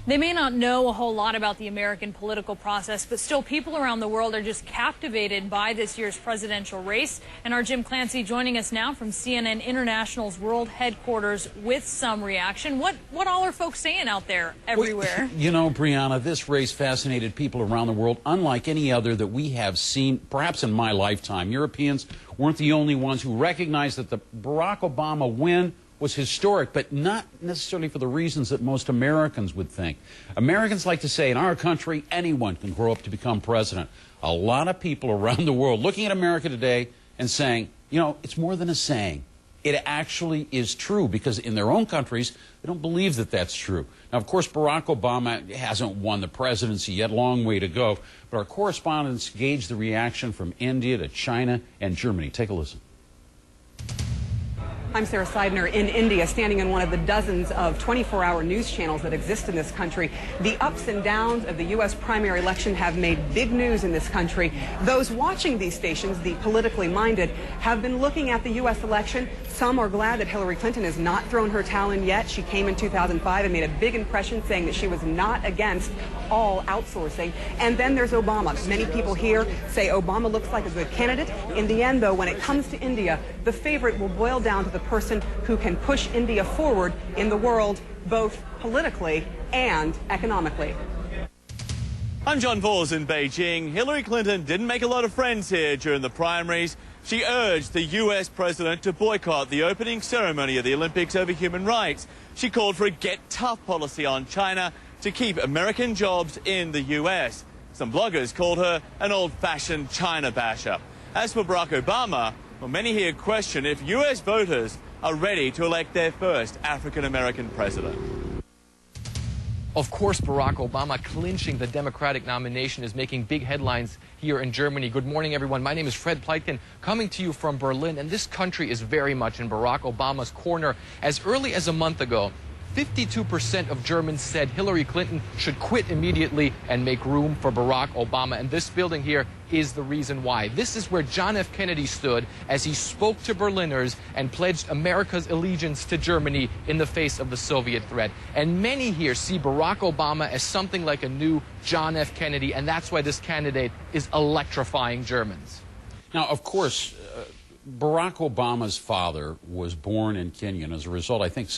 They may not know a whole lot about the American political process, but still people around the world are just captivated by this year's presidential race. And our Jim Clancy joining us now from CNN International's world headquarters with some reaction. What all are folks saying out there everywhere? Well, you know, Brianna, this race fascinated people around the world unlike any other that we have seen, perhaps in my lifetime. Europeans weren't the only ones who recognized that the Barack Obama win was historic, but not necessarily for the reasons that most Americans would think. Americans like to say, in our country, anyone can grow up to become president. A lot of people around the world looking at America today and saying, you know, it's more than a saying. It actually is true, because in their own countries, they don't believe that that's true. Now, of course, Barack Obama hasn't won the presidency yet, long way to go, but our correspondents gauged the reaction from India to China and Germany. Take a listen. I'm Sarah Seidner in India, standing in one of the dozens of 24-hour news channels that exist in this country. The ups and downs of the U.S. primary election have made big news in this country. Those watching these stations, the politically minded, have been looking at the U.S. election. Some are glad that Hillary Clinton has not thrown her towel in yet. She came in 2005 and made a big impression, saying that she was not against all outsourcing. And then there's Obama. Many people here say Obama looks like a good candidate. In the end, though, when it comes to India, the favorite will boil down to the person who can push India forward in the world, both politically and economically. I'm John Vors in Beijing. Hillary Clinton didn't make a lot of friends here during the primaries. She urged the U.S. president to boycott the opening ceremony of the Olympics over human rights. She called for a get-tough policy on China to keep American jobs in the U.S. Some bloggers called her an old-fashioned China basher. As for Barack Obama, well, many here question if U.S. voters are ready to elect their first African-American president. Of course, Barack Obama clinching the Democratic nomination is making big headlines here in Germany. Good morning, everyone. My name is Fred Pleitgen, coming to you from Berlin, and this country is very much in Barack Obama's corner. As early as a month ago, 52% of Germans said Hillary Clinton should quit immediately and make room for Barack Obama. And this building here is the reason why. This is where John F. Kennedy stood as he spoke to Berliners and pledged America's allegiance to Germany in the face of the Soviet threat. And many here see Barack Obama as something like a new John F. Kennedy, and that's why this candidate is electrifying Germans. Now, of course, Barack Obama's father was born in Kenya, and as a result, I think